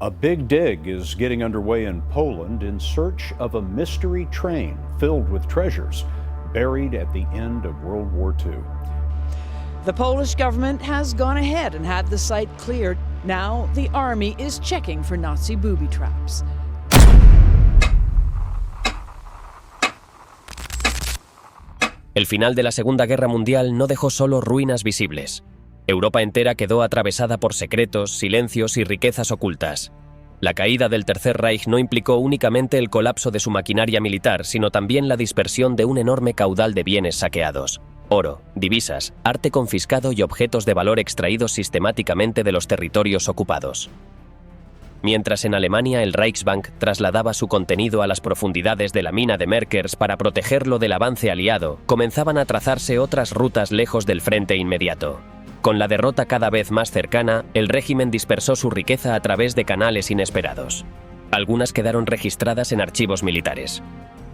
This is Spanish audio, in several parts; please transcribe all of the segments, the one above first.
A big dig is getting underway in Poland in search of a mystery train filled with treasures buried at the end of World War II. The Polish government has gone ahead and had the site cleared. Now the army is checking for Nazi booby traps. El final de la Segunda Guerra Mundial no dejó solo ruinas visibles. Europa entera quedó atravesada por secretos, silencios y riquezas ocultas. La caída del Tercer Reich no implicó únicamente el colapso de su maquinaria militar, sino también la dispersión de un enorme caudal de bienes saqueados. Oro, divisas, arte confiscado y objetos de valor extraídos sistemáticamente de los territorios ocupados. Mientras en Alemania el Reichsbank trasladaba su contenido a las profundidades de la mina de Merkers para protegerlo del avance aliado, comenzaban a trazarse otras rutas lejos del frente inmediato. Con la derrota cada vez más cercana, el régimen dispersó su riqueza a través de canales inesperados. Algunas quedaron registradas en archivos militares.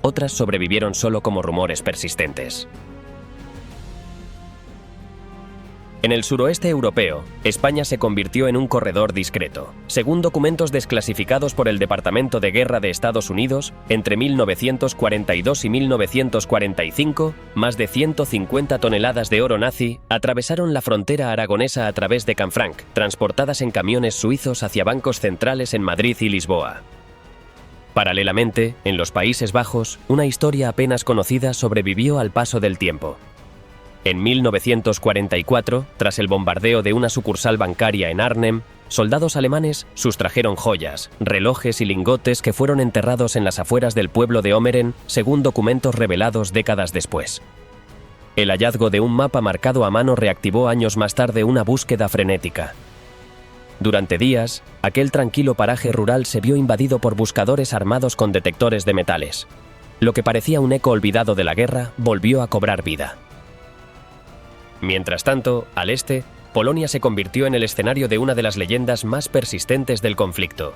Otras sobrevivieron solo como rumores persistentes. En el suroeste europeo, España se convirtió en un corredor discreto. Según documentos desclasificados por el Departamento de Guerra de Estados Unidos, entre 1942 y 1945, más de 150 toneladas de oro nazi atravesaron la frontera aragonesa a través de Canfranc, transportadas en camiones suizos hacia bancos centrales en Madrid y Lisboa. Paralelamente, en los Países Bajos, una historia apenas conocida sobrevivió al paso del tiempo. En 1944, tras el bombardeo de una sucursal bancaria en Arnhem, soldados alemanes sustrajeron joyas, relojes y lingotes que fueron enterrados en las afueras del pueblo de Omeren, según documentos revelados décadas después. El hallazgo de un mapa marcado a mano reactivó años más tarde una búsqueda frenética. Durante días, aquel tranquilo paraje rural se vio invadido por buscadores armados con detectores de metales. Lo que parecía un eco olvidado de la guerra volvió a cobrar vida. Mientras tanto, al este, Polonia se convirtió en el escenario de una de las leyendas más persistentes del conflicto.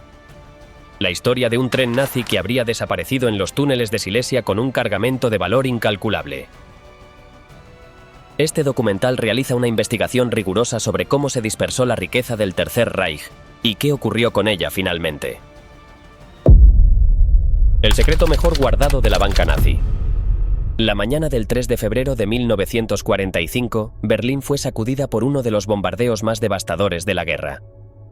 La historia de un tren nazi que habría desaparecido en los túneles de Silesia con un cargamento de valor incalculable. Este documental realiza una investigación rigurosa sobre cómo se dispersó la riqueza del Tercer Reich y qué ocurrió con ella finalmente. El secreto mejor guardado de la banca nazi. La mañana del 3 de febrero de 1945, Berlín fue sacudida por uno de los bombardeos más devastadores de la guerra.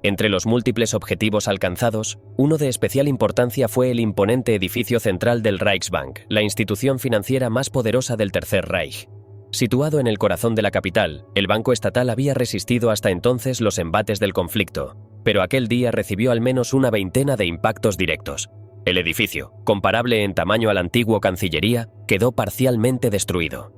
Entre los múltiples objetivos alcanzados, uno de especial importancia fue el imponente edificio central del Reichsbank, la institución financiera más poderosa del Tercer Reich. Situado en el corazón de la capital, el banco estatal había resistido hasta entonces los embates del conflicto, pero aquel día recibió al menos una veintena de impactos directos. El edificio, comparable en tamaño a la antigua Cancillería, quedó parcialmente destruido.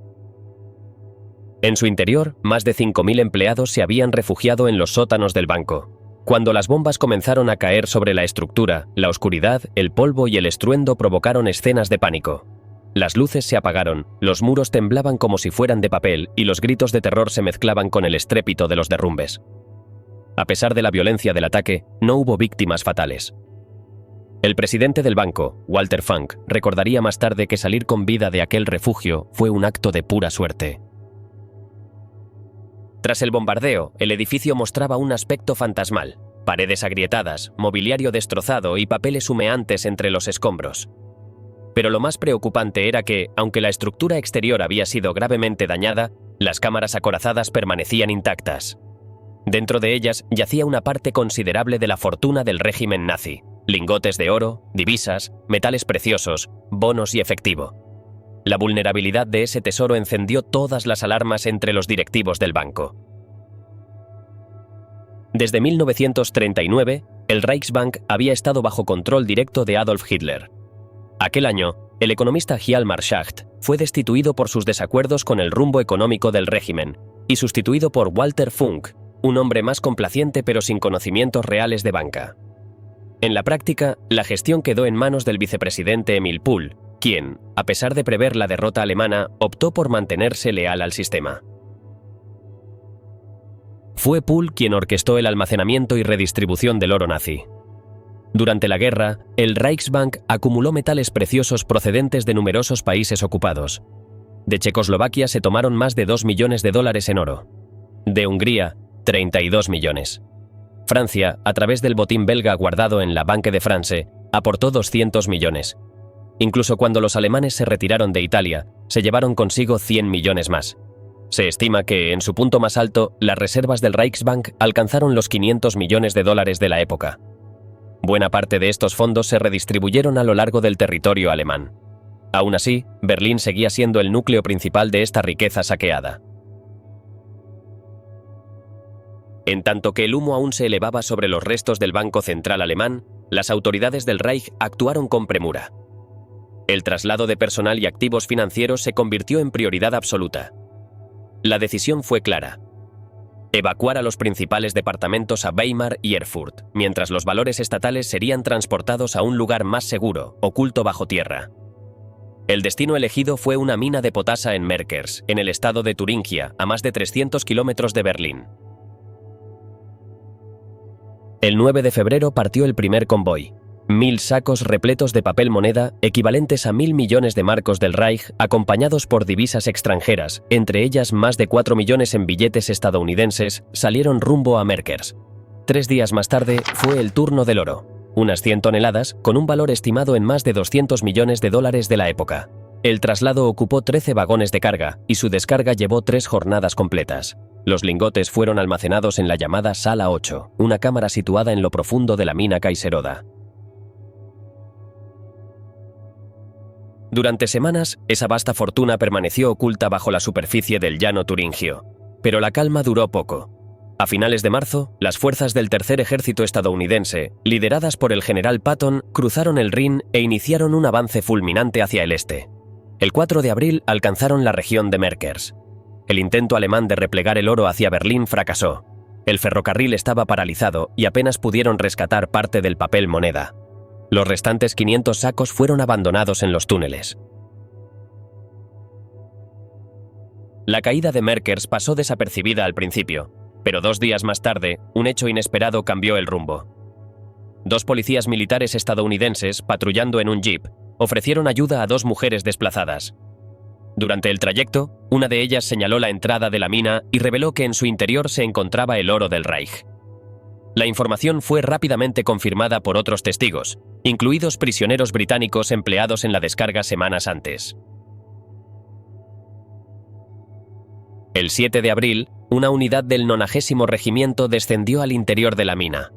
En su interior, más de 5.000 empleados se habían refugiado en los sótanos del banco. Cuando las bombas comenzaron a caer sobre la estructura, la oscuridad, el polvo y el estruendo provocaron escenas de pánico. Las luces se apagaron, los muros temblaban como si fueran de papel y los gritos de terror se mezclaban con el estrépito de los derrumbes. A pesar de la violencia del ataque, no hubo víctimas fatales. El presidente del banco, Walter Funk, recordaría más tarde que salir con vida de aquel refugio fue un acto de pura suerte. Tras el bombardeo, el edificio mostraba un aspecto fantasmal: paredes agrietadas, mobiliario destrozado y papeles humeantes entre los escombros. Pero lo más preocupante era que, aunque la estructura exterior había sido gravemente dañada, las cámaras acorazadas permanecían intactas. Dentro de ellas yacía una parte considerable de la fortuna del régimen nazi: lingotes de oro, divisas, metales preciosos, bonos y efectivo. La vulnerabilidad de ese tesoro encendió todas las alarmas entre los directivos del banco. Desde 1939, el Reichsbank había estado bajo control directo de Adolf Hitler. Aquel año, el economista Hjalmar Schacht fue destituido por sus desacuerdos con el rumbo económico del régimen y sustituido por Walter Funk, un hombre más complaciente pero sin conocimientos reales de banca. En la práctica, la gestión quedó en manos del vicepresidente Emil Pohl, quien, a pesar de prever la derrota alemana, optó por mantenerse leal al sistema. Fue Pohl quien orquestó el almacenamiento y redistribución del oro nazi. Durante la guerra, el Reichsbank acumuló metales preciosos procedentes de numerosos países ocupados. De Checoslovaquia se tomaron más de $2 millones en oro. De Hungría, 32 millones. Francia, a través del botín belga guardado en la Banque de France, aportó 200 millones. Incluso cuando los alemanes se retiraron de Italia, se llevaron consigo 100 millones más. Se estima que, en su punto más alto, las reservas del Reichsbank alcanzaron los 500 millones de dólares de la época. Buena parte de estos fondos se redistribuyeron a lo largo del territorio alemán. Aún así, Berlín seguía siendo el núcleo principal de esta riqueza saqueada. En tanto que el humo aún se elevaba sobre los restos del Banco Central alemán, las autoridades del Reich actuaron con premura. El traslado de personal y activos financieros se convirtió en prioridad absoluta. La decisión fue clara: evacuar a los principales departamentos a Weimar y Erfurt, mientras los valores estatales serían transportados a un lugar más seguro, oculto bajo tierra. El destino elegido fue una mina de potasa en Merkers, en el estado de Turingia, a más de 300 kilómetros de Berlín. El 9 de febrero partió el primer convoy. 1.000 sacos repletos de papel moneda, equivalentes a 1.000 millones de marcos del Reich, acompañados por divisas extranjeras, entre ellas más de 4 millones en billetes estadounidenses, salieron rumbo a Merkers. 3 días más tarde fue el turno del oro. Unas 100 toneladas, con un valor estimado en más de 200 millones de dólares de la época. El traslado ocupó 13 vagones de carga, y su descarga llevó 3 jornadas completas. Los lingotes fueron almacenados en la llamada Sala 8, una cámara situada en lo profundo de la mina Kaiseroda. Durante semanas, esa vasta fortuna permaneció oculta bajo la superficie del llano turingio. Pero la calma duró poco. A finales de marzo, las fuerzas del Tercer Ejército estadounidense, lideradas por el general Patton, cruzaron el Rin e iniciaron un avance fulminante hacia el este. El 4 de abril alcanzaron la región de Merkers. El intento alemán de replegar el oro hacia Berlín fracasó. El ferrocarril estaba paralizado y apenas pudieron rescatar parte del papel moneda. Los restantes 500 sacos fueron abandonados en los túneles. La caída de Merkers pasó desapercibida al principio, pero 2 días más tarde, un hecho inesperado cambió el rumbo. 2 policías militares estadounidenses, patrullando en un jeep, ofrecieron ayuda a 2 mujeres desplazadas. Durante el trayecto, una de ellas señaló la entrada de la mina y reveló que en su interior se encontraba el oro del Reich. La información fue rápidamente confirmada por otros testigos, incluidos prisioneros británicos empleados en la descarga semanas antes. El 7 de abril, una unidad del 90º Regimiento descendió al interior de la mina.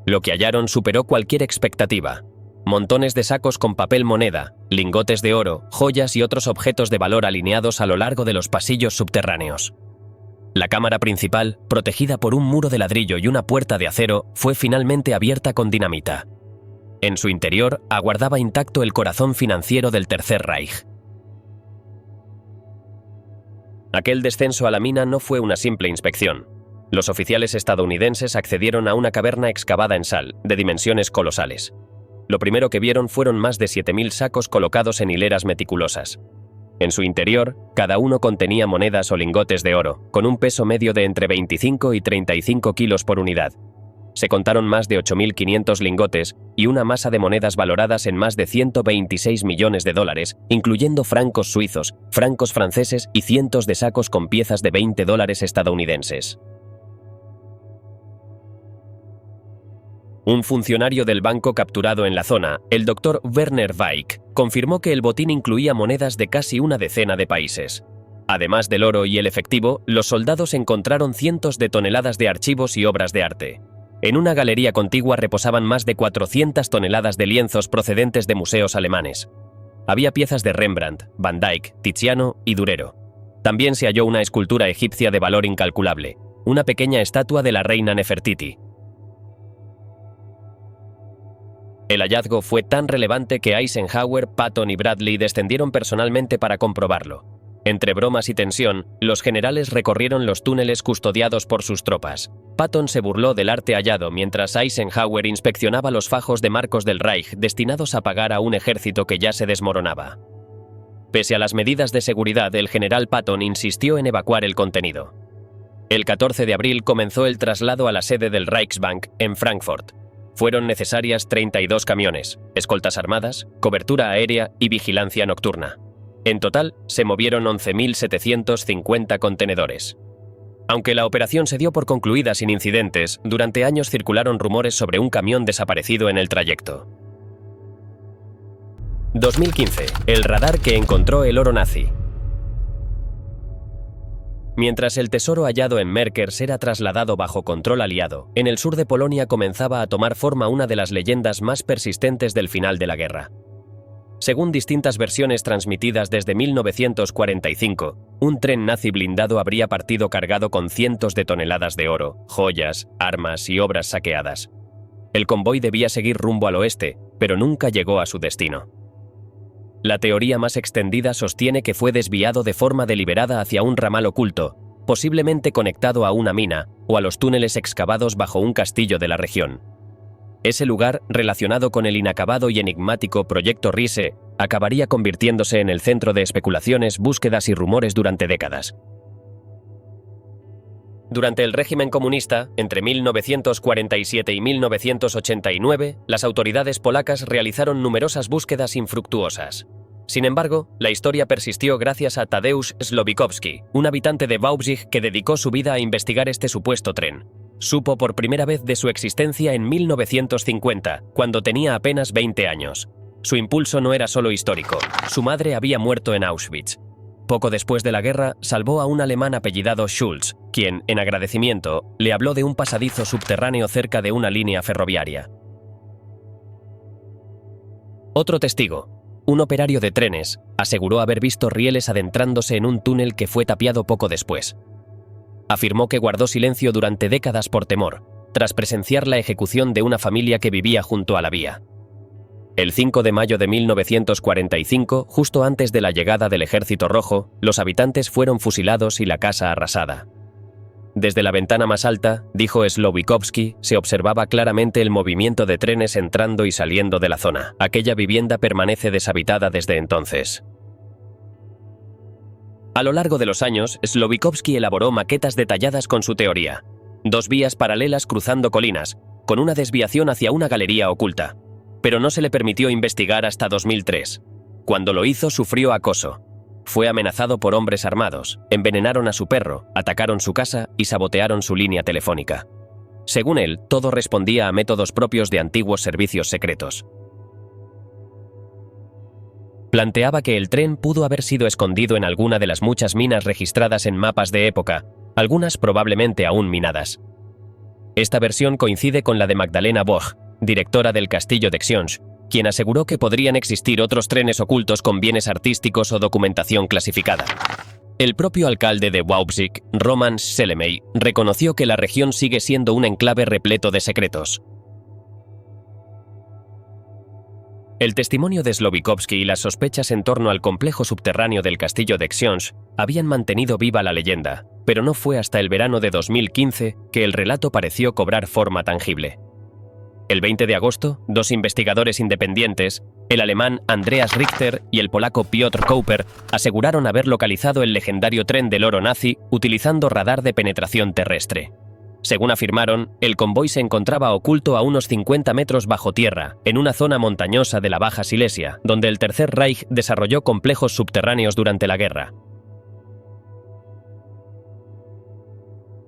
Lo que hallaron superó cualquier expectativa. Montones de sacos con papel moneda, lingotes de oro, joyas y otros objetos de valor alineados a lo largo de los pasillos subterráneos. La cámara principal, protegida por un muro de ladrillo y una puerta de acero, fue finalmente abierta con dinamita. En su interior aguardaba intacto el corazón financiero del Tercer Reich. Aquel descenso a la mina no fue una simple inspección. Los oficiales estadounidenses accedieron a una caverna excavada en sal, de dimensiones colosales. Lo primero que vieron fueron más de 7.000 sacos colocados en hileras meticulosas. En su interior, cada uno contenía monedas o lingotes de oro, con un peso medio de entre 25 y 35 kilos por unidad. Se contaron más de 8.500 lingotes y una masa de monedas valoradas en más de 126 millones de dólares, incluyendo francos suizos, francos franceses y cientos de sacos con piezas de $20 estadounidenses. Un funcionario del banco capturado en la zona, el Dr. Werner Weick, confirmó que el botín incluía monedas de casi una decena de países. Además del oro y el efectivo, los soldados encontraron cientos de toneladas de archivos y obras de arte. En una galería contigua reposaban más de 400 toneladas de lienzos procedentes de museos alemanes. Había piezas de Rembrandt, Van Dyck, Tiziano y Durero. También se halló una escultura egipcia de valor incalculable, una pequeña estatua de la reina Nefertiti. El hallazgo fue tan relevante que Eisenhower, Patton y Bradley descendieron personalmente para comprobarlo. Entre bromas y tensión, los generales recorrieron los túneles custodiados por sus tropas. Patton se burló del arte hallado mientras Eisenhower inspeccionaba los fajos de marcos del Reich destinados a pagar a un ejército que ya se desmoronaba. Pese a las medidas de seguridad, el general Patton insistió en evacuar el contenido. El 14 de abril comenzó el traslado a la sede del Reichsbank en Frankfurt. Fueron necesarias 32 camiones, escoltas armadas, cobertura aérea y vigilancia nocturna. En total, se movieron 11.750 contenedores. Aunque la operación se dio por concluida sin incidentes, durante años circularon rumores sobre un camión desaparecido en el trayecto. 2015. El radar que encontró el oro nazi. Mientras el tesoro hallado en Merkers era trasladado bajo control aliado, en el sur de Polonia comenzaba a tomar forma una de las leyendas más persistentes del final de la guerra. Según distintas versiones transmitidas desde 1945, un tren nazi blindado habría partido cargado con cientos de toneladas de oro, joyas, armas y obras saqueadas. El convoy debía seguir rumbo al oeste, pero nunca llegó a su destino. La teoría más extendida sostiene que fue desviado de forma deliberada hacia un ramal oculto, posiblemente conectado a una mina o a los túneles excavados bajo un castillo de la región. Ese lugar, relacionado con el inacabado y enigmático Proyecto Riese, acabaría convirtiéndose en el centro de especulaciones, búsquedas y rumores durante décadas. Durante el régimen comunista, entre 1947 y 1989, las autoridades polacas realizaron numerosas búsquedas infructuosas. Sin embargo, la historia persistió gracias a Tadeusz Slowikowski, un habitante de Wałbrzych que dedicó su vida a investigar este supuesto tren. Supo por primera vez de su existencia en 1950, cuando tenía apenas 20 años. Su impulso no era solo histórico, su madre había muerto en Auschwitz. Poco después de la guerra, salvó a un alemán apellidado Schulz, quien, en agradecimiento, le habló de un pasadizo subterráneo cerca de una línea ferroviaria. Otro testigo, un operario de trenes, aseguró haber visto rieles adentrándose en un túnel que fue tapiado poco después. Afirmó que guardó silencio durante décadas por temor, tras presenciar la ejecución de una familia que vivía junto a la vía. El 5 de mayo de 1945, justo antes de la llegada del Ejército Rojo, los habitantes fueron fusilados y la casa arrasada. Desde la ventana más alta, dijo Slowikowski, se observaba claramente el movimiento de trenes entrando y saliendo de la zona. Aquella vivienda permanece deshabitada desde entonces. A lo largo de los años, Slowikowski elaboró maquetas detalladas con su teoría. 2 vías paralelas cruzando colinas, con una desviación hacia una galería oculta. Pero no se le permitió investigar hasta 2003. Cuando lo hizo, sufrió acoso. Fue amenazado por hombres armados, envenenaron a su perro, atacaron su casa y sabotearon su línea telefónica. Según él, todo respondía a métodos propios de antiguos servicios secretos. Planteaba que el tren pudo haber sido escondido en alguna de las muchas minas registradas en mapas de época, algunas probablemente aún minadas. Esta versión coincide con la de Magdalena Boch, directora del castillo de Książ, quien aseguró que podrían existir otros trenes ocultos con bienes artísticos o documentación clasificada. El propio alcalde de Wałbrzych, Roman Szelemej, reconoció que la región sigue siendo un enclave repleto de secretos. El testimonio de Slowikowski y las sospechas en torno al complejo subterráneo del castillo de Książ habían mantenido viva la leyenda, pero no fue hasta el verano de 2015 que el relato pareció cobrar forma tangible. El 20 de agosto, 2 investigadores independientes, el alemán Andreas Richter y el polaco Piotr Koper, aseguraron haber localizado el legendario tren del oro nazi utilizando radar de penetración terrestre. Según afirmaron, el convoy se encontraba oculto a unos 50 metros bajo tierra, en una zona montañosa de la Baja Silesia, donde el Tercer Reich desarrolló complejos subterráneos durante la guerra.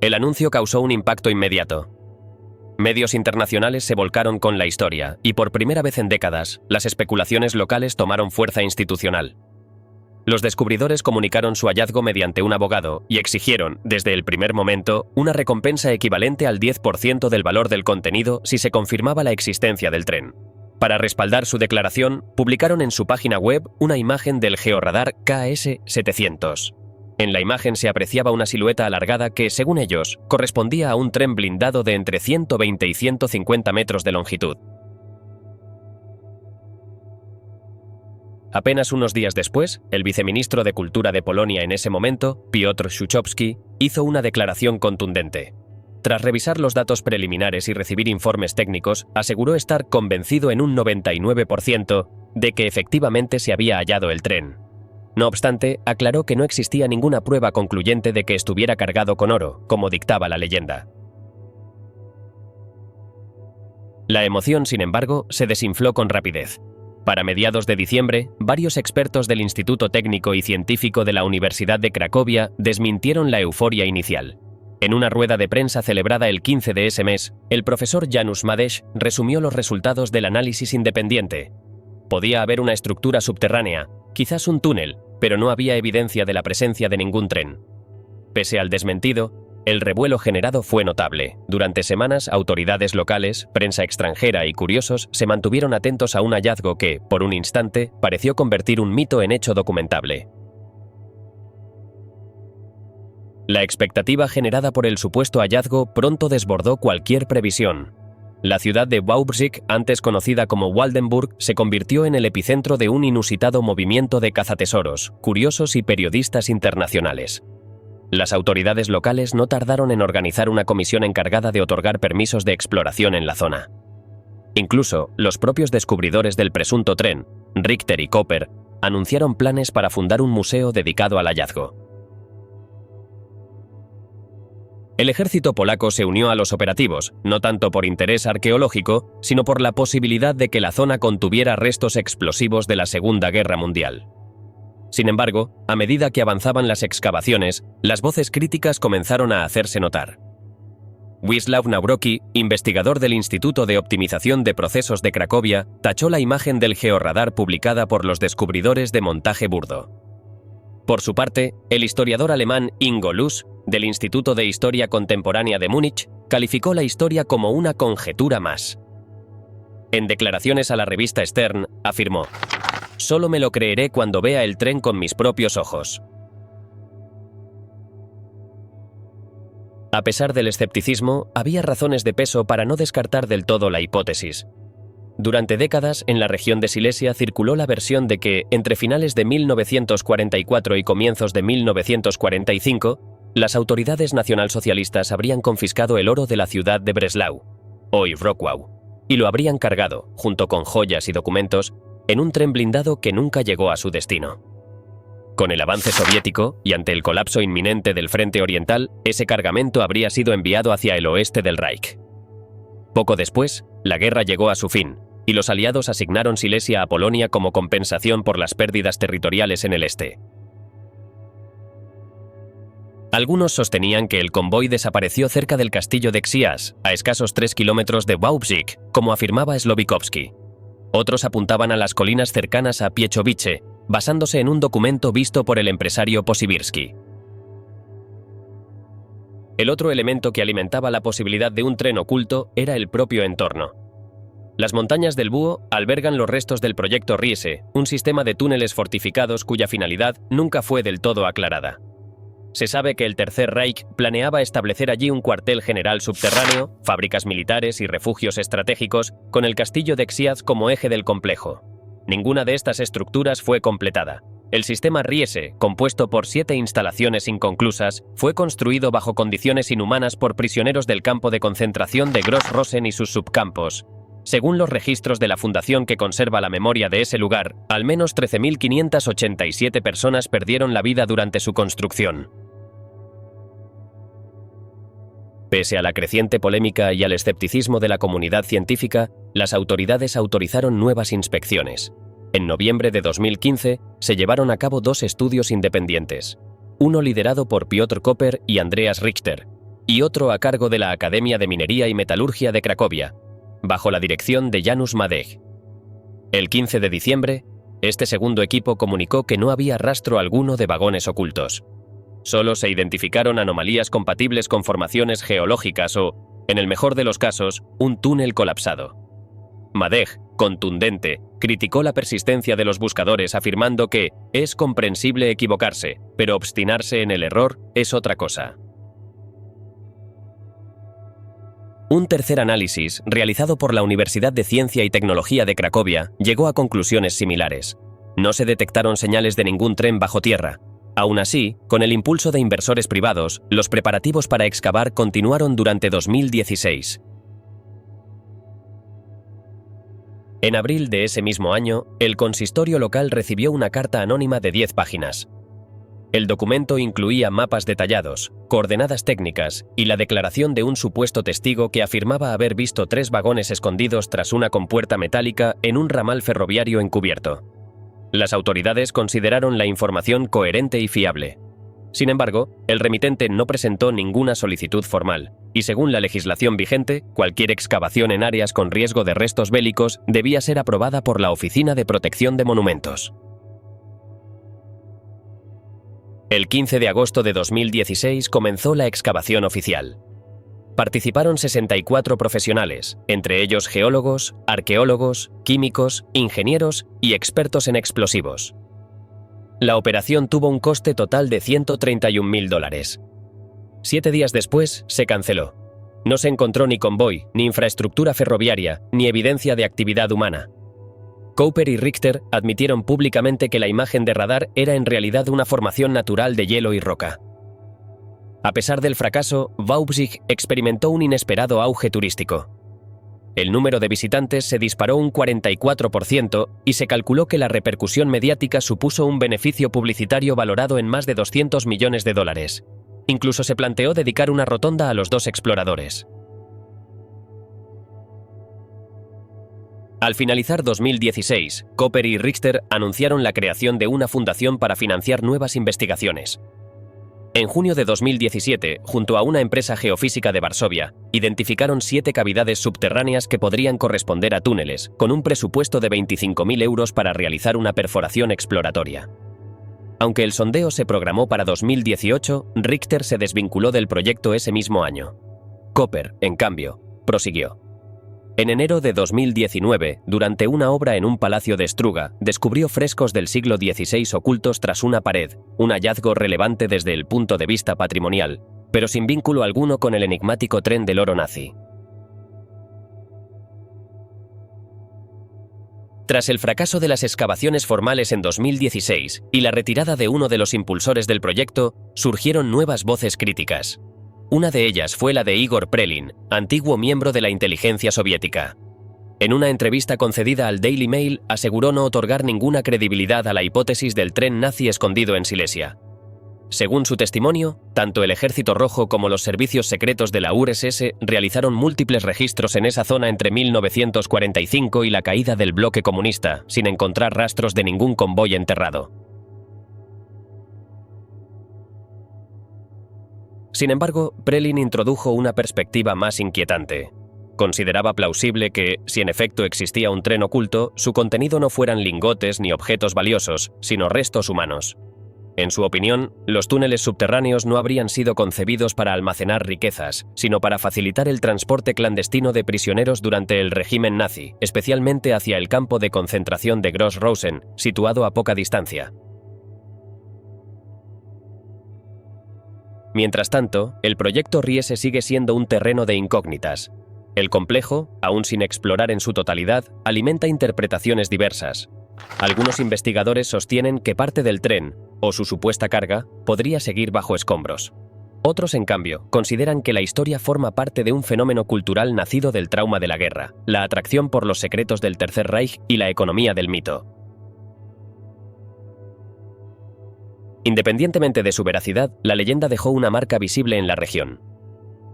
El anuncio causó un impacto inmediato. Medios internacionales se volcaron con la historia, y por primera vez en décadas, las especulaciones locales tomaron fuerza institucional. Los descubridores comunicaron su hallazgo mediante un abogado y exigieron, desde el primer momento, una recompensa equivalente al 10% del valor del contenido si se confirmaba la existencia del tren. Para respaldar su declaración, publicaron en su página web una imagen del georradar KS-700. En la imagen se apreciaba una silueta alargada que, según ellos, correspondía a un tren blindado de entre 120 y 150 metros de longitud. Apenas unos días después, el viceministro de Cultura de Polonia en ese momento, Piotr Szuchowski, hizo una declaración contundente. Tras revisar los datos preliminares y recibir informes técnicos, aseguró estar convencido en un 99% de que efectivamente se había hallado el tren. No obstante, aclaró que no existía ninguna prueba concluyente de que estuviera cargado con oro, como dictaba la leyenda. La emoción, sin embargo, se desinfló con rapidez. Para mediados de diciembre, varios expertos del Instituto Técnico y Científico de la Universidad de Cracovia desmintieron la euforia inicial. En una rueda de prensa celebrada el 15 de ese mes, el profesor Janusz Madej resumió los resultados del análisis independiente. Podía haber una estructura subterránea, quizás un túnel, pero no había evidencia de la presencia de ningún tren. Pese al desmentido, el revuelo generado fue notable. Durante semanas, autoridades locales, prensa extranjera y curiosos se mantuvieron atentos a un hallazgo que, por un instante, pareció convertir un mito en hecho documentable. La expectativa generada por el supuesto hallazgo pronto desbordó cualquier previsión. La ciudad de Wałbrzych, antes conocida como Waldenburg, se convirtió en el epicentro de un inusitado movimiento de cazatesoros, curiosos y periodistas internacionales. Las autoridades locales no tardaron en organizar una comisión encargada de otorgar permisos de exploración en la zona. Incluso, los propios descubridores del presunto tren, Richter y Koper, anunciaron planes para fundar un museo dedicado al hallazgo. El ejército polaco se unió a los operativos, no tanto por interés arqueológico, sino por la posibilidad de que la zona contuviera restos explosivos de la Segunda Guerra Mundial. Sin embargo, a medida que avanzaban las excavaciones, las voces críticas comenzaron a hacerse notar. Wisław Nawrocki, investigador del Instituto de Optimización de Procesos de Cracovia, tachó la imagen del georradar publicada por los descubridores de montaje burdo. Por su parte, el historiador alemán Ingo Luss, del Instituto de Historia Contemporánea de Múnich, calificó la historia como una conjetura más. En declaraciones a la revista Stern, afirmó: «Solo me lo creeré cuando vea el tren con mis propios ojos». A pesar del escepticismo, había razones de peso para no descartar del todo la hipótesis. Durante décadas, en la región de Silesia circuló la versión de que, entre finales de 1944 y comienzos de 1945, las autoridades nacionalsocialistas habrían confiscado el oro de la ciudad de Breslau, hoy Wrocław, y lo habrían cargado, junto con joyas y documentos, en un tren blindado que nunca llegó a su destino. Con el avance soviético, y ante el colapso inminente del frente oriental, ese cargamento habría sido enviado hacia el oeste del Reich. Poco después, la guerra llegó a su fin, y los aliados asignaron Silesia a Polonia como compensación por las pérdidas territoriales en el este. Algunos sostenían que el convoy desapareció cerca del castillo de Książ, a escasos 3 kilómetros de Wałbrzych, como afirmaba Slowikowski. Otros apuntaban a las colinas cercanas a Piechowice, basándose en un documento visto por el empresario Posibirsky. El otro elemento que alimentaba la posibilidad de un tren oculto era el propio entorno. Las montañas del Búho albergan los restos del proyecto Riese, un sistema de túneles fortificados cuya finalidad nunca fue del todo aclarada. Se sabe que el Tercer Reich planeaba establecer allí un cuartel general subterráneo, fábricas militares y refugios estratégicos, con el castillo de Książ como eje del complejo. Ninguna de estas estructuras fue completada. El sistema Riese, compuesto por 7 instalaciones inconclusas, fue construido bajo condiciones inhumanas por prisioneros del campo de concentración de Gross-Rosen y sus subcampos. Según los registros de la fundación que conserva la memoria de ese lugar, al menos 13.587 personas perdieron la vida durante su construcción. Pese a la creciente polémica y al escepticismo de la comunidad científica, las autoridades autorizaron nuevas inspecciones. En noviembre de 2015 se llevaron a cabo 2 estudios independientes, uno liderado por Piotr Koper y Andreas Richter, y otro a cargo de la Academia de Minería y Metalurgia de Cracovia, bajo la dirección de Janusz Madej. El 15 de diciembre, este segundo equipo comunicó que no había rastro alguno de vagones ocultos. Solo se identificaron anomalías compatibles con formaciones geológicas o, en el mejor de los casos, un túnel colapsado. Madej, contundente, criticó la persistencia de los buscadores afirmando que es comprensible equivocarse, pero obstinarse en el error es otra cosa. Un tercer análisis, realizado por la Universidad de Ciencia y Tecnología de Cracovia, llegó a conclusiones similares. No se detectaron señales de ningún tren bajo tierra. Aún así, con el impulso de inversores privados, los preparativos para excavar continuaron durante 2016. En abril de ese mismo año, el consistorio local recibió una carta anónima de 10 páginas. El documento incluía mapas detallados, coordenadas técnicas y la declaración de un supuesto testigo que afirmaba haber visto 3 vagones escondidos tras una compuerta metálica en un ramal ferroviario encubierto. Las autoridades consideraron la información coherente y fiable. Sin embargo, el remitente no presentó ninguna solicitud formal, y según la legislación vigente, cualquier excavación en áreas con riesgo de restos bélicos debía ser aprobada por la Oficina de Protección de Monumentos. El 15 de agosto de 2016 comenzó la excavación oficial. Participaron 64 profesionales, entre ellos geólogos, arqueólogos, químicos, ingenieros y expertos en explosivos. La operación tuvo un coste total de $131.000. 7 días después, se canceló. No se encontró ni convoy, ni infraestructura ferroviaria, ni evidencia de actividad humana. Cooper y Richter admitieron públicamente que la imagen de radar era en realidad una formación natural de hielo y roca. A pesar del fracaso, Wałbrzych experimentó un inesperado auge turístico. El número de visitantes se disparó un 44% y se calculó que la repercusión mediática supuso un beneficio publicitario valorado en más de $200 millones. Incluso se planteó dedicar una rotonda a los dos exploradores. Al finalizar 2016, Cooper y Richter anunciaron la creación de una fundación para financiar nuevas investigaciones. En junio de 2017, junto a una empresa geofísica de Varsovia, identificaron 7 cavidades subterráneas que podrían corresponder a túneles, con un presupuesto de 25.000 euros para realizar una perforación exploratoria. Aunque el sondeo se programó para 2018, Richter se desvinculó del proyecto ese mismo año. Cooper, en cambio, prosiguió. En enero de 2019, durante una obra en un palacio de Struga, descubrió frescos del siglo XVI ocultos tras una pared, un hallazgo relevante desde el punto de vista patrimonial, pero sin vínculo alguno con el enigmático tren del oro nazi. Tras el fracaso de las excavaciones formales en 2016 y la retirada de uno de los impulsores del proyecto, surgieron nuevas voces críticas. Una de ellas fue la de Igor Prelin, antiguo miembro de la inteligencia soviética. En una entrevista concedida al Daily Mail, aseguró no otorgar ninguna credibilidad a la hipótesis del tren nazi escondido en Silesia. Según su testimonio, tanto el Ejército Rojo como los servicios secretos de la URSS realizaron múltiples registros en esa zona entre 1945 y la caída del bloque comunista, sin encontrar rastros de ningún convoy enterrado. Sin embargo, Prelin introdujo una perspectiva más inquietante. Consideraba plausible que, si en efecto existía un tren oculto, su contenido no fueran lingotes ni objetos valiosos, sino restos humanos. En su opinión, los túneles subterráneos no habrían sido concebidos para almacenar riquezas, sino para facilitar el transporte clandestino de prisioneros durante el régimen nazi, especialmente hacia el campo de concentración de Gross-Rosen, situado a poca distancia. Mientras tanto, el proyecto Riese sigue siendo un terreno de incógnitas. El complejo, aún sin explorar en su totalidad, alimenta interpretaciones diversas. Algunos investigadores sostienen que parte del tren, o su supuesta carga, podría seguir bajo escombros. Otros, en cambio, consideran que la historia forma parte de un fenómeno cultural nacido del trauma de la guerra, la atracción por los secretos del Tercer Reich y la economía del mito. Independientemente de su veracidad, la leyenda dejó una marca visible en la región.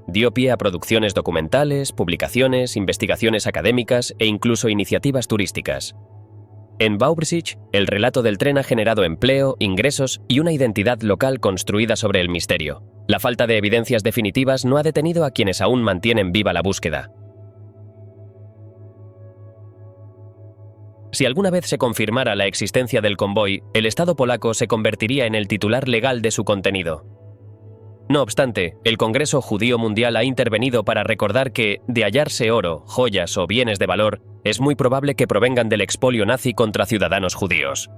Dio pie a producciones documentales, publicaciones, investigaciones académicas e incluso iniciativas turísticas. En Wałbrzych, el relato del tren ha generado empleo, ingresos y una identidad local construida sobre el misterio. La falta de evidencias definitivas no ha detenido a quienes aún mantienen viva la búsqueda. Si alguna vez se confirmara la existencia del convoy, el Estado polaco se convertiría en el titular legal de su contenido. No obstante, el Congreso Judío Mundial ha intervenido para recordar que, de hallarse oro, joyas o bienes de valor, es muy probable que provengan del expolio nazi contra ciudadanos judíos.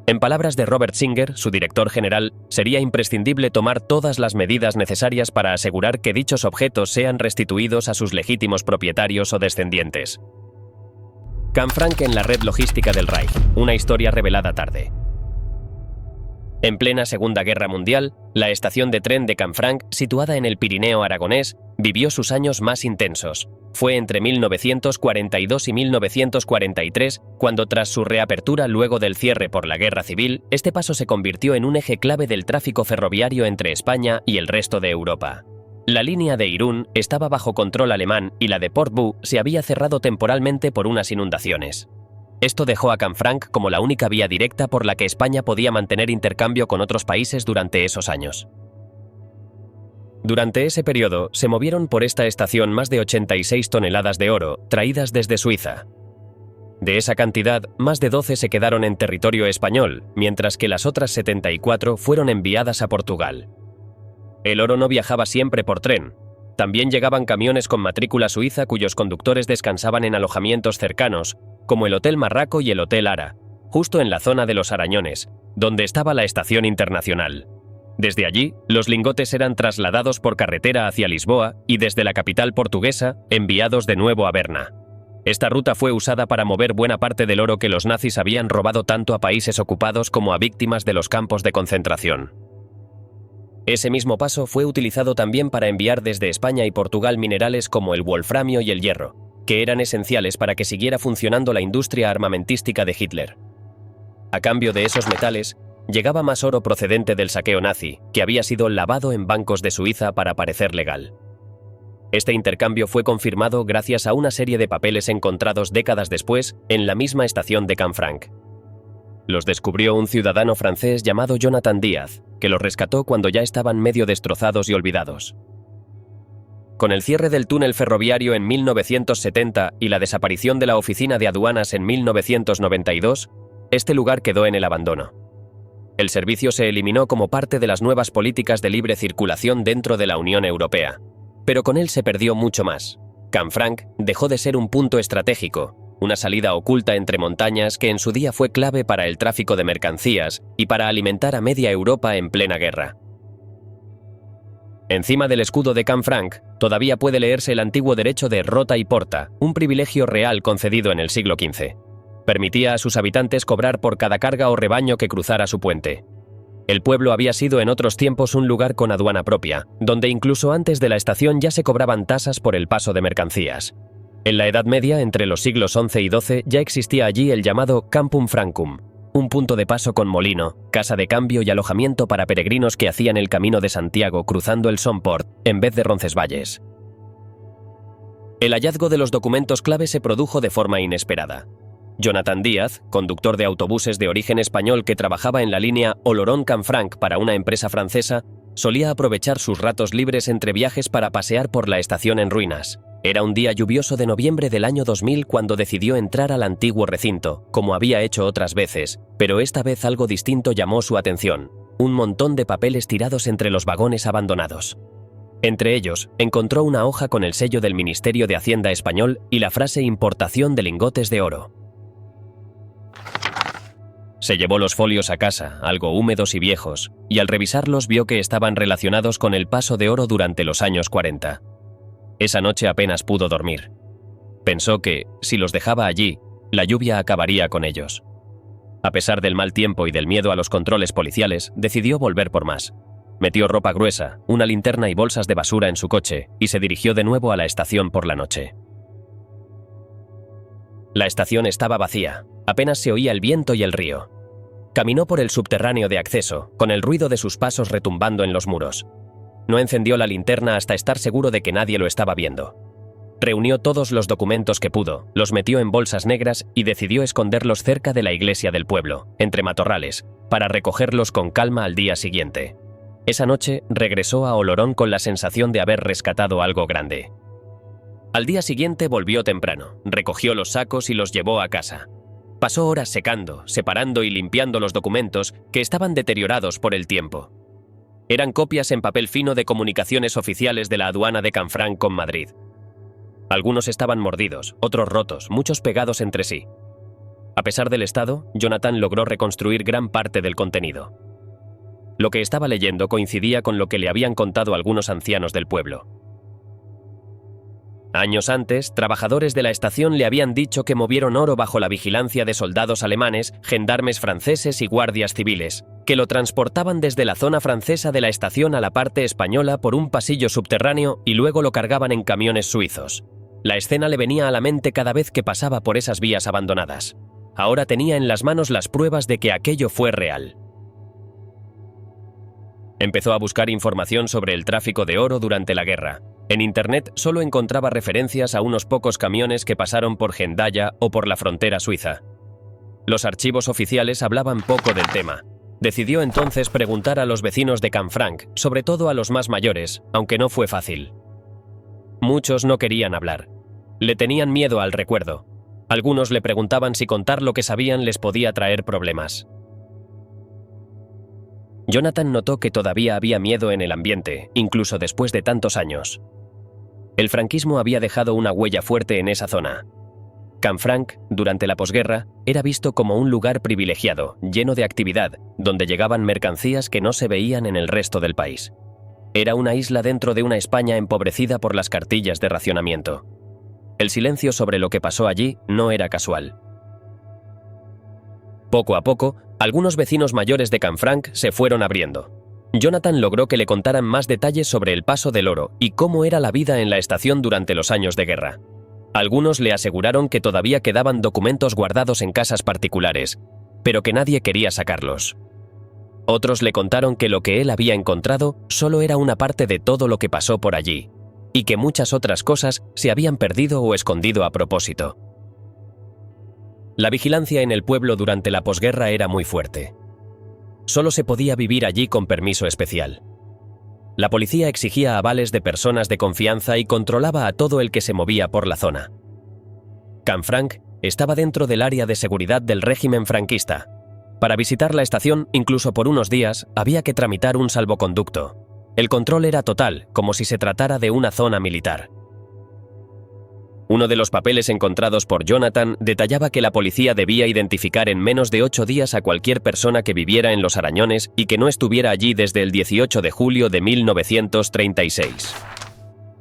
En palabras de Robert Singer, su director general, sería imprescindible tomar todas las medidas necesarias para asegurar que dichos objetos sean restituidos a sus legítimos propietarios o descendientes. Canfranc en la red logística del Reich, una historia revelada tarde. En plena Segunda Guerra Mundial, la estación de tren de Canfranc, situada en el Pirineo aragonés, vivió sus años más intensos. Fue entre 1942 y 1943, cuando tras su reapertura luego del cierre por la Guerra Civil, este paso se convirtió en un eje clave del tráfico ferroviario entre España y el resto de Europa. La línea de Irún estaba bajo control alemán y la de Portbou se había cerrado temporalmente por unas inundaciones. Esto dejó a Canfranc como la única vía directa por la que España podía mantener intercambio con otros países durante esos años. Durante ese periodo, se movieron por esta estación más de 86 toneladas de oro, traídas desde Suiza. De esa cantidad, más de 12 se quedaron en territorio español, mientras que las otras 74 fueron enviadas a Portugal. El oro no viajaba siempre por tren. También llegaban camiones con matrícula suiza cuyos conductores descansaban en alojamientos cercanos, como el Hotel Marraco y el Hotel Ara, justo en la zona de los Arañones, donde estaba la estación internacional. Desde allí, los lingotes eran trasladados por carretera hacia Lisboa y desde la capital portuguesa, enviados de nuevo a Berna. Esta ruta fue usada para mover buena parte del oro que los nazis habían robado tanto a países ocupados como a víctimas de los campos de concentración. Ese mismo paso fue utilizado también para enviar desde España y Portugal minerales como el wolframio y el hierro, que eran esenciales para que siguiera funcionando la industria armamentística de Hitler. A cambio de esos metales, llegaba más oro procedente del saqueo nazi, que había sido lavado en bancos de Suiza para parecer legal. Este intercambio fue confirmado gracias a una serie de papeles encontrados décadas después en la misma estación de Canfranc. Los descubrió un ciudadano francés llamado Jonathan Díaz, que los rescató cuando ya estaban medio destrozados y olvidados. Con el cierre del túnel ferroviario en 1970 y la desaparición de la oficina de aduanas en 1992, este lugar quedó en el abandono. El servicio se eliminó como parte de las nuevas políticas de libre circulación dentro de la Unión Europea. Pero con él se perdió mucho más. Canfranc dejó de ser un punto estratégico, una salida oculta entre montañas que en su día fue clave para el tráfico de mercancías y para alimentar a media Europa en plena guerra. Encima del escudo de Canfranc todavía puede leerse el antiguo derecho de rota y porta, un privilegio real concedido en el siglo XV. Permitía a sus habitantes cobrar por cada carga o rebaño que cruzara su puente. El pueblo había sido en otros tiempos un lugar con aduana propia, donde incluso antes de la estación ya se cobraban tasas por el paso de mercancías. En la Edad Media, entre los siglos XI y XII, ya existía allí el llamado Campum Francum, un punto de paso con molino, casa de cambio y alojamiento para peregrinos que hacían el camino de Santiago cruzando el Somport en vez de Roncesvalles. El hallazgo de los documentos clave se produjo de forma inesperada. Jonathan Díaz, conductor de autobuses de origen español que trabajaba en la línea Oloron-Canfranc para una empresa francesa, solía aprovechar sus ratos libres entre viajes para pasear por la estación en ruinas. Era un día lluvioso de noviembre del año 2000 cuando decidió entrar al antiguo recinto, como había hecho otras veces, pero esta vez algo distinto llamó su atención: un montón de papeles tirados entre los vagones abandonados. Entre ellos, encontró una hoja con el sello del Ministerio de Hacienda español y la frase «Importación de lingotes de oro». Se llevó los folios a casa, algo húmedos y viejos, y al revisarlos vio que estaban relacionados con el paso de oro durante los años 40. Esa noche apenas pudo dormir. Pensó que, si los dejaba allí, la lluvia acabaría con ellos. A pesar del mal tiempo y del miedo a los controles policiales, decidió volver por más. Metió ropa gruesa, una linterna y bolsas de basura en su coche y se dirigió de nuevo a la estación por la noche. La estación estaba vacía, apenas se oía el viento y el río. Caminó por el subterráneo de acceso, con el ruido de sus pasos retumbando en los muros. No encendió la linterna hasta estar seguro de que nadie lo estaba viendo. Reunió todos los documentos que pudo, los metió en bolsas negras y decidió esconderlos cerca de la iglesia del pueblo, entre matorrales, para recogerlos con calma al día siguiente. Esa noche regresó a Olorón con la sensación de haber rescatado algo grande. Al día siguiente volvió temprano, recogió los sacos y los llevó a casa. Pasó horas secando, separando y limpiando los documentos que estaban deteriorados por el tiempo. Eran copias en papel fino de comunicaciones oficiales de la aduana de Canfranc con Madrid. Algunos estaban mordidos, otros rotos, muchos pegados entre sí. A pesar del estado, Jonathan logró reconstruir gran parte del contenido. Lo que estaba leyendo coincidía con lo que le habían contado algunos ancianos del pueblo. Años antes, trabajadores de la estación le habían dicho que movieron oro bajo la vigilancia de soldados alemanes, gendarmes franceses y guardias civiles, que lo transportaban desde la zona francesa de la estación a la parte española por un pasillo subterráneo y luego lo cargaban en camiones suizos. La escena le venía a la mente cada vez que pasaba por esas vías abandonadas. Ahora tenía en las manos las pruebas de que aquello fue real. Empezó a buscar información sobre el tráfico de oro durante la guerra. En Internet solo encontraba referencias a unos pocos camiones que pasaron por Hendaya o por la frontera suiza. Los archivos oficiales hablaban poco del tema. Decidió entonces preguntar a los vecinos de Canfranc, sobre todo a los más mayores, aunque no fue fácil. Muchos no querían hablar. Le tenían miedo al recuerdo. Algunos le preguntaban si contar lo que sabían les podía traer problemas. Jonathan notó que todavía había miedo en el ambiente, incluso después de tantos años. El franquismo había dejado una huella fuerte en esa zona. Canfranc, durante la posguerra, era visto como un lugar privilegiado, lleno de actividad, donde llegaban mercancías que no se veían en el resto del país. Era una isla dentro de una España empobrecida por las cartillas de racionamiento. El silencio sobre lo que pasó allí no era casual. Poco a poco, algunos vecinos mayores de Canfranc se fueron abriendo. Jonathan logró que le contaran más detalles sobre el paso del oro y cómo era la vida en la estación durante los años de guerra. Algunos le aseguraron que todavía quedaban documentos guardados en casas particulares, pero que nadie quería sacarlos. Otros le contaron que lo que él había encontrado solo era una parte de todo lo que pasó por allí, y que muchas otras cosas se habían perdido o escondido a propósito. La vigilancia en el pueblo durante la posguerra era muy fuerte. Solo se podía vivir allí con permiso especial. La policía exigía avales de personas de confianza y controlaba a todo el que se movía por la zona. Canfranc estaba dentro del área de seguridad del régimen franquista. Para visitar la estación, incluso por unos días, había que tramitar un salvoconducto. El control era total, como si se tratara de una zona militar. Uno de los papeles encontrados por Jonathan detallaba que la policía debía identificar en menos de 8 días a cualquier persona que viviera en Los Arañones y que no estuviera allí desde el 18 de julio de 1936.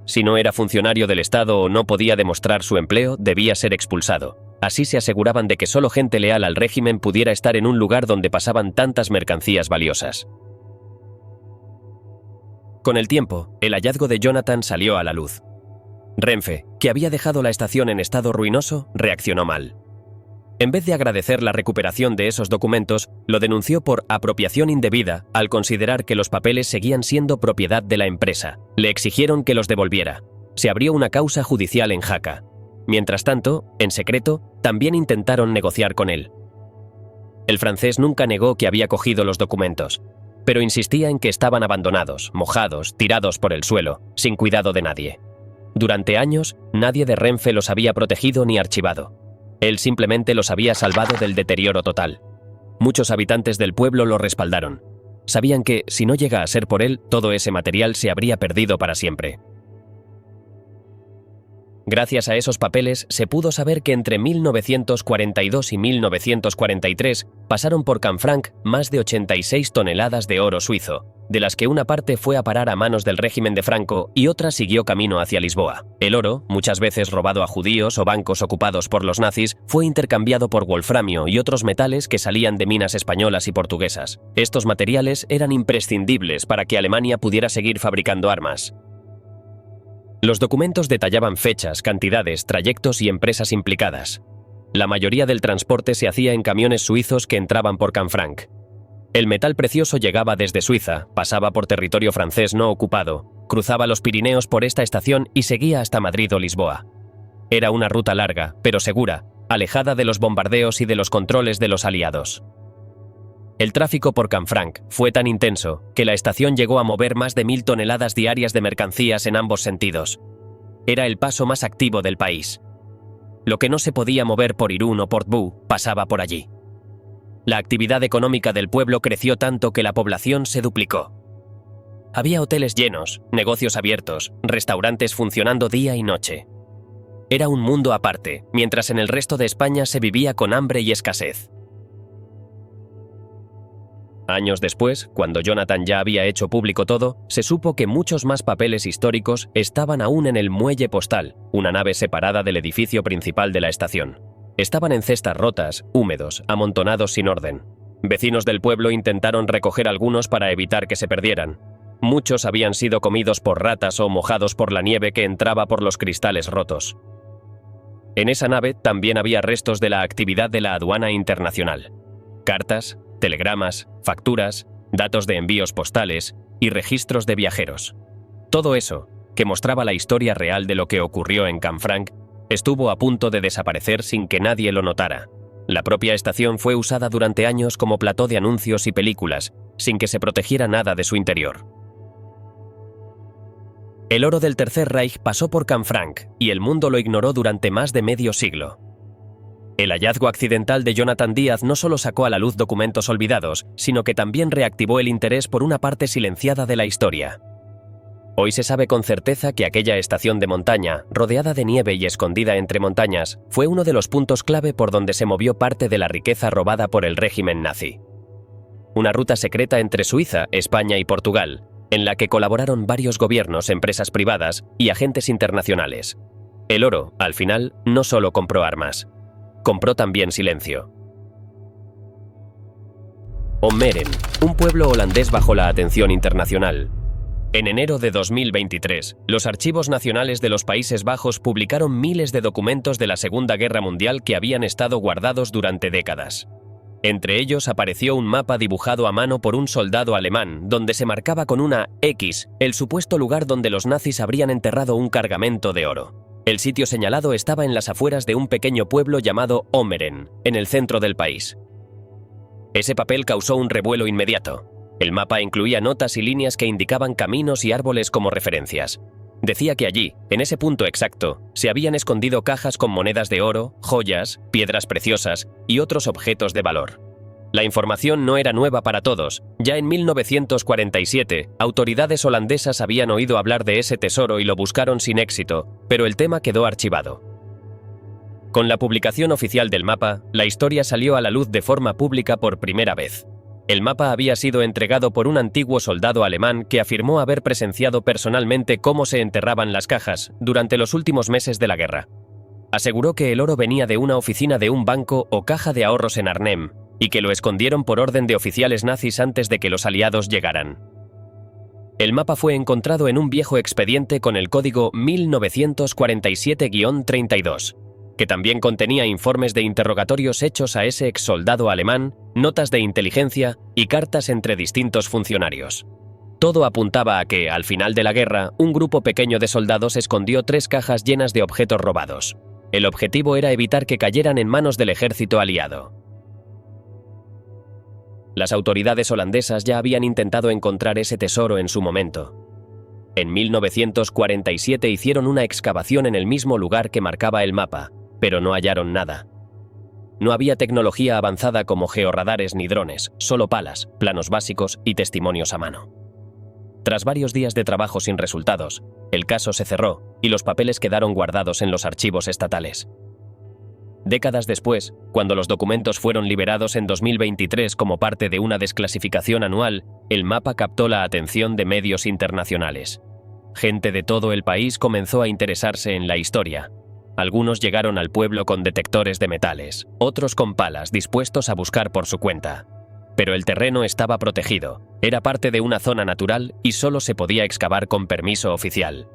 Si no era funcionario del Estado o no podía demostrar su empleo, debía ser expulsado. Así se aseguraban de que solo gente leal al régimen pudiera estar en un lugar donde pasaban tantas mercancías valiosas. Con el tiempo, el hallazgo de Jonathan salió a la luz. Renfe, que había dejado la estación en estado ruinoso, reaccionó mal. En vez de agradecer la recuperación de esos documentos, lo denunció por apropiación indebida al considerar que los papeles seguían siendo propiedad de la empresa. Le exigieron que los devolviera. Se abrió una causa judicial en Jaca. Mientras tanto, en secreto, también intentaron negociar con él. El francés nunca negó que había cogido los documentos, pero insistía en que estaban abandonados, mojados, tirados por el suelo, sin cuidado de nadie. Durante años, nadie de Renfe los había protegido ni archivado. Él simplemente los había salvado del deterioro total. Muchos habitantes del pueblo lo respaldaron. Sabían que, si no llega a ser por él, todo ese material se habría perdido para siempre. Gracias a esos papeles, se pudo saber que entre 1942 y 1943 pasaron por Canfranc más de 86 toneladas de oro suizo, de las que una parte fue a parar a manos del régimen de Franco y otra siguió camino hacia Lisboa. El oro, muchas veces robado a judíos o bancos ocupados por los nazis, fue intercambiado por wolframio y otros metales que salían de minas españolas y portuguesas. Estos materiales eran imprescindibles para que Alemania pudiera seguir fabricando armas. Los documentos detallaban fechas, cantidades, trayectos y empresas implicadas. La mayoría del transporte se hacía en camiones suizos que entraban por Canfranc. El metal precioso llegaba desde Suiza, pasaba por territorio francés no ocupado, cruzaba los Pirineos por esta estación y seguía hasta Madrid o Lisboa. Era una ruta larga, pero segura, alejada de los bombardeos y de los controles de los aliados. El tráfico por Canfranc fue tan intenso que la estación llegó a mover más de 1000 toneladas diarias de mercancías en ambos sentidos. Era el paso más activo del país. Lo que no se podía mover por Irún o Portbou pasaba por allí. La actividad económica del pueblo creció tanto que la población se duplicó. Había hoteles llenos, negocios abiertos, restaurantes funcionando día y noche. Era un mundo aparte, mientras en el resto de España se vivía con hambre y escasez. Años después, cuando Jonathan ya había hecho público todo, se supo que muchos más papeles históricos estaban aún en el muelle postal, una nave separada del edificio principal de la estación. Estaban en cestas rotas, húmedos, amontonados sin orden. Vecinos del pueblo intentaron recoger algunos para evitar que se perdieran. Muchos habían sido comidos por ratas o mojados por la nieve que entraba por los cristales rotos. En esa nave también había restos de la actividad de la aduana internacional. Cartas, telegramas, facturas, datos de envíos postales y registros de viajeros. Todo eso, que mostraba la historia real de lo que ocurrió en Canfranc, estuvo a punto de desaparecer sin que nadie lo notara. La propia estación fue usada durante años como plató de anuncios y películas, sin que se protegiera nada de su interior. El oro del Tercer Reich pasó por Canfranc y el mundo lo ignoró durante más de medio siglo. El hallazgo accidental de Jonathan Díaz no solo sacó a la luz documentos olvidados, sino que también reactivó el interés por una parte silenciada de la historia. Hoy se sabe con certeza que aquella estación de montaña, rodeada de nieve y escondida entre montañas, fue uno de los puntos clave por donde se movió parte de la riqueza robada por el régimen nazi. Una ruta secreta entre Suiza, España y Portugal, en la que colaboraron varios gobiernos, empresas privadas y agentes internacionales. El oro, al final, no solo compró armas, compró también silencio. Ommeren, un pueblo holandés bajo la atención internacional. En enero de 2023, los archivos nacionales de los Países Bajos publicaron miles de documentos de la Segunda Guerra Mundial que habían estado guardados durante décadas. Entre ellos apareció un mapa dibujado a mano por un soldado alemán, donde se marcaba con una X el supuesto lugar donde los nazis habrían enterrado un cargamento de oro. El sitio señalado estaba en las afueras de un pequeño pueblo llamado Ommeren, en el centro del país. Ese papel causó un revuelo inmediato. El mapa incluía notas y líneas que indicaban caminos y árboles como referencias. Decía que allí, en ese punto exacto, se habían escondido cajas con monedas de oro, joyas, piedras preciosas y otros objetos de valor. La información no era nueva para todos. Ya en 1947, autoridades holandesas habían oído hablar de ese tesoro y lo buscaron sin éxito, pero el tema quedó archivado. Con la publicación oficial del mapa, la historia salió a la luz de forma pública por primera vez. El mapa había sido entregado por un antiguo soldado alemán que afirmó haber presenciado personalmente cómo se enterraban las cajas durante los últimos meses de la guerra. Aseguró que el oro venía de una oficina de un banco o caja de ahorros en Arnhem, y que lo escondieron por orden de oficiales nazis antes de que los aliados llegaran. El mapa fue encontrado en un viejo expediente con el código 1947-32, que también contenía informes de interrogatorios hechos a ese exsoldado alemán, notas de inteligencia y cartas entre distintos funcionarios. Todo apuntaba a que, al final de la guerra, un grupo pequeño de soldados escondió 3 cajas llenas de objetos robados. El objetivo era evitar que cayeran en manos del ejército aliado. Las autoridades holandesas ya habían intentado encontrar ese tesoro en su momento. En 1947 hicieron una excavación en el mismo lugar que marcaba el mapa, pero no hallaron nada. No había tecnología avanzada como georradares ni drones, solo palas, planos básicos y testimonios a mano. Tras varios días de trabajo sin resultados, el caso se cerró y los papeles quedaron guardados en los archivos estatales. Décadas después, cuando los documentos fueron liberados en 2023 como parte de una desclasificación anual, el mapa captó la atención de medios internacionales. Gente de todo el país comenzó a interesarse en la historia. Algunos llegaron al pueblo con detectores de metales, otros con palas dispuestos a buscar por su cuenta. Pero el terreno estaba protegido, era parte de una zona natural y solo se podía excavar con permiso oficial.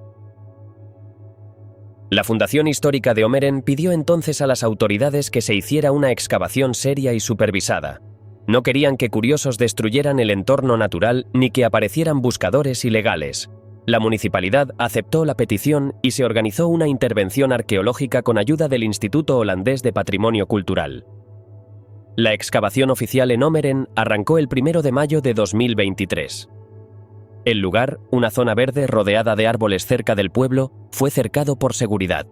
La Fundación Histórica de Ommeren pidió entonces a las autoridades que se hiciera una excavación seria y supervisada. No querían que curiosos destruyeran el entorno natural ni que aparecieran buscadores ilegales. La municipalidad aceptó la petición y se organizó una intervención arqueológica con ayuda del Instituto Holandés de Patrimonio Cultural. La excavación oficial en Ommeren arrancó el 1 de mayo de 2023. El lugar, una zona verde rodeada de árboles cerca del pueblo, fue cercado por seguridad.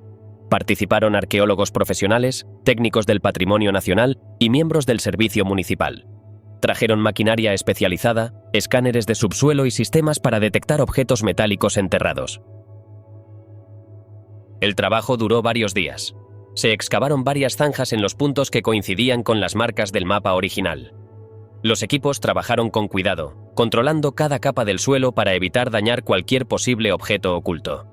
Participaron arqueólogos profesionales, técnicos del Patrimonio Nacional y miembros del servicio municipal. Trajeron maquinaria especializada, escáneres de subsuelo y sistemas para detectar objetos metálicos enterrados. El trabajo duró varios días. Se excavaron varias zanjas en los puntos que coincidían con las marcas del mapa original. Los equipos trabajaron con cuidado, controlando cada capa del suelo para evitar dañar cualquier posible objeto oculto.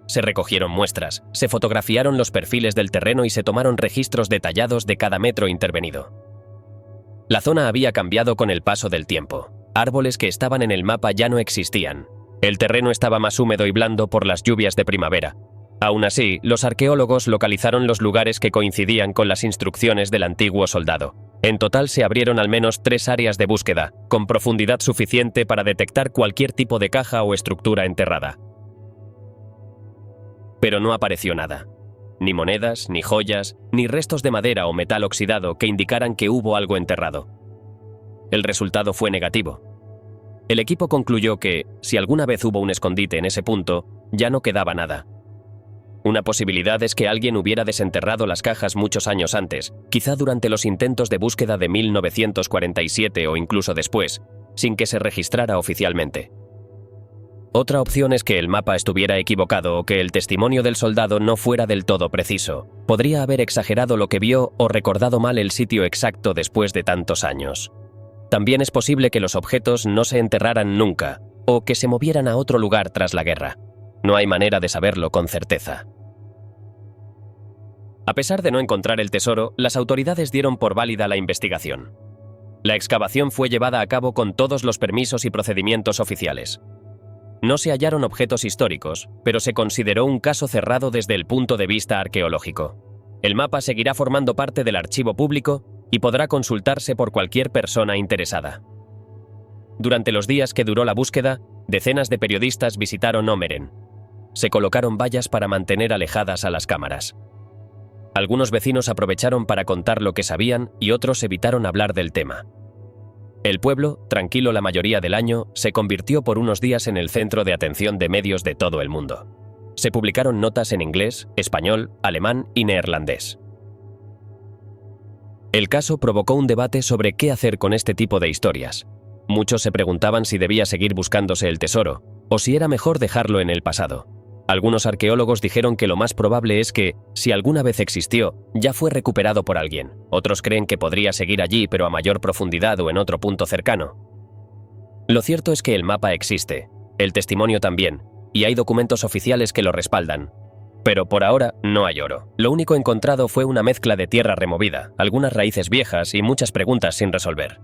Se recogieron muestras, se fotografiaron los perfiles del terreno y se tomaron registros detallados de cada metro intervenido. La zona había cambiado con el paso del tiempo. Árboles que estaban en el mapa ya no existían. El terreno estaba más húmedo y blando por las lluvias de primavera. Aún así, los arqueólogos localizaron los lugares que coincidían con las instrucciones del antiguo soldado. En total se abrieron al menos 3 áreas de búsqueda, con profundidad suficiente para detectar cualquier tipo de caja o estructura enterrada. Pero no apareció nada. ni monedas, ni joyas, ni restos de madera o metal oxidado que indicaran que hubo algo enterrado. El resultado fue negativo. El equipo concluyó que, si alguna vez hubo un escondite en ese punto, ya no quedaba nada. Una posibilidad es que alguien hubiera desenterrado las cajas muchos años antes, quizá durante los intentos de búsqueda de 1947 o incluso después, sin que se registrara oficialmente. Otra opción es que el mapa estuviera equivocado o que el testimonio del soldado no fuera del todo preciso. Podría haber exagerado lo que vio o recordado mal el sitio exacto después de tantos años. También es posible que los objetos no se enterraran nunca, o que se movieran a otro lugar tras la guerra. No hay manera de saberlo con certeza. A pesar de no encontrar el tesoro, las autoridades dieron por válida la investigación. La excavación fue llevada a cabo con todos los permisos y procedimientos oficiales. No se hallaron objetos históricos, pero se consideró un caso cerrado desde el punto de vista arqueológico. El mapa seguirá formando parte del archivo público y podrá consultarse por cualquier persona interesada. Durante los días que duró la búsqueda, decenas de periodistas visitaron Ómeren. Se colocaron vallas para mantener alejadas a las cámaras. Algunos vecinos aprovecharon para contar lo que sabían y otros evitaron hablar del tema. El pueblo, tranquilo la mayoría del año, se convirtió por unos días en el centro de atención de medios de todo el mundo. Se publicaron notas en inglés, español, alemán y neerlandés. El caso provocó un debate sobre qué hacer con este tipo de historias. Muchos se preguntaban si debía seguir buscándose el tesoro, o si era mejor dejarlo en el pasado. Algunos arqueólogos dijeron que lo más probable es que, si alguna vez existió, ya fue recuperado por alguien. Otros creen que podría seguir allí, pero a mayor profundidad o en otro punto cercano. Lo cierto es que el mapa existe, el testimonio también, y hay documentos oficiales que lo respaldan. Pero por ahora no hay oro. Lo único encontrado fue una mezcla de tierra removida, algunas raíces viejas y muchas preguntas sin resolver.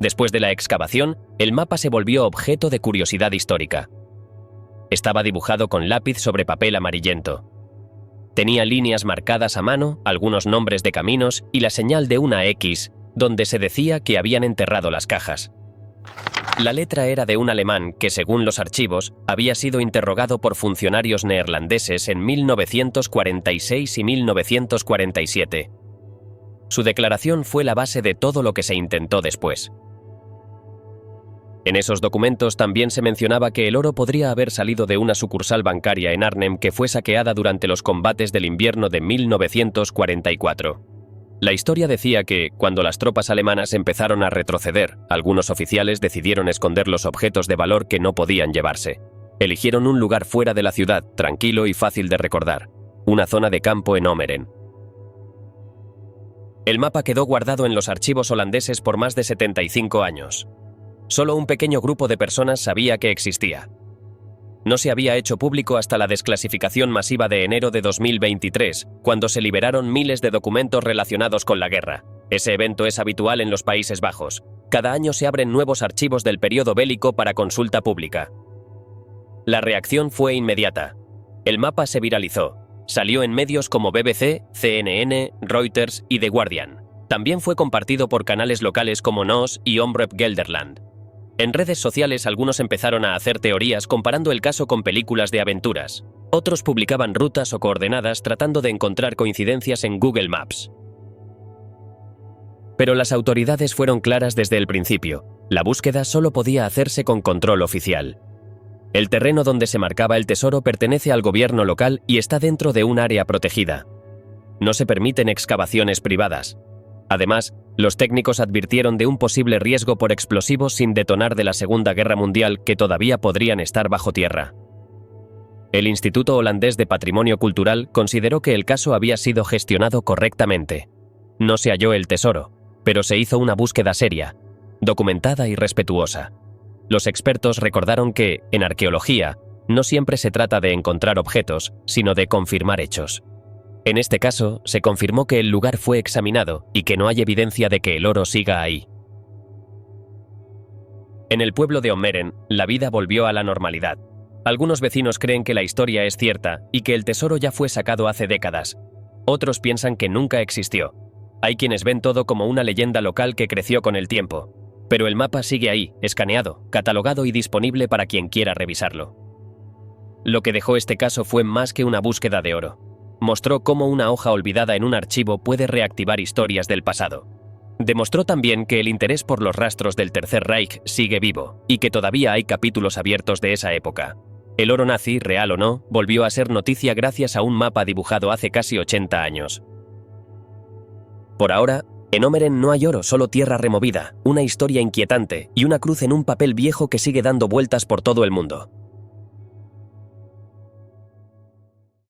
Después de la excavación, el mapa se volvió objeto de curiosidad histórica. Estaba dibujado con lápiz sobre papel amarillento. Tenía líneas marcadas a mano, algunos nombres de caminos y la señal de una X, donde se decía que habían enterrado las cajas. La letra era de un alemán que, según los archivos, había sido interrogado por funcionarios neerlandeses en 1946 y 1947. Su declaración fue la base de todo lo que se intentó después. En esos documentos también se mencionaba que el oro podría haber salido de una sucursal bancaria en Arnhem que fue saqueada durante los combates del invierno de 1944. La historia decía que, cuando las tropas alemanas empezaron a retroceder, algunos oficiales decidieron esconder los objetos de valor que no podían llevarse. Eligieron un lugar fuera de la ciudad, tranquilo y fácil de recordar, una zona de campo en Ómeren. El mapa quedó guardado en los archivos holandeses por más de 75 años. Solo un pequeño grupo de personas sabía que existía. No se había hecho público hasta la desclasificación masiva de enero de 2023, cuando se liberaron miles de documentos relacionados con la guerra. Ese evento es habitual en los Países Bajos. Cada año se abren nuevos archivos del periodo bélico para consulta pública. La reacción fue inmediata. El mapa se viralizó. Salió en medios como BBC, CNN, Reuters y The Guardian. También fue compartido por canales locales como NOS y Omroep Gelderland. En redes sociales algunos empezaron a hacer teorías comparando el caso con películas de aventuras. Otros publicaban rutas o coordenadas tratando de encontrar coincidencias en Google Maps. Pero las autoridades fueron claras desde el principio. La búsqueda solo podía hacerse con control oficial. El terreno donde se marcaba el tesoro pertenece al gobierno local y está dentro de un área protegida. No se permiten excavaciones privadas. Además, los técnicos advirtieron de un posible riesgo por explosivos sin detonar de la Segunda Guerra Mundial que todavía podrían estar bajo tierra. El Instituto Holandés de Patrimonio Cultural consideró que el caso había sido gestionado correctamente. No se halló el tesoro, pero se hizo una búsqueda seria, documentada y respetuosa. Los expertos recordaron que, en arqueología, no siempre se trata de encontrar objetos, sino de confirmar hechos. En este caso, se confirmó que el lugar fue examinado y que no hay evidencia de que el oro siga ahí. En el pueblo de Ómeren, la vida volvió a la normalidad. Algunos vecinos creen que la historia es cierta y que el tesoro ya fue sacado hace décadas. Otros piensan que nunca existió. Hay quienes ven todo como una leyenda local que creció con el tiempo. Pero el mapa sigue ahí, escaneado, catalogado y disponible para quien quiera revisarlo. Lo que dejó este caso fue más que una búsqueda de oro. Mostró cómo una hoja olvidada en un archivo puede reactivar historias del pasado. Demostró también que el interés por los rastros del Tercer Reich sigue vivo y que todavía hay capítulos abiertos de esa época. El oro nazi, real o no, volvió a ser noticia gracias a un mapa dibujado hace casi 80 años. Por ahora, en Omeren no hay oro, solo tierra removida, una historia inquietante y una cruz en un papel viejo que sigue dando vueltas por todo el mundo.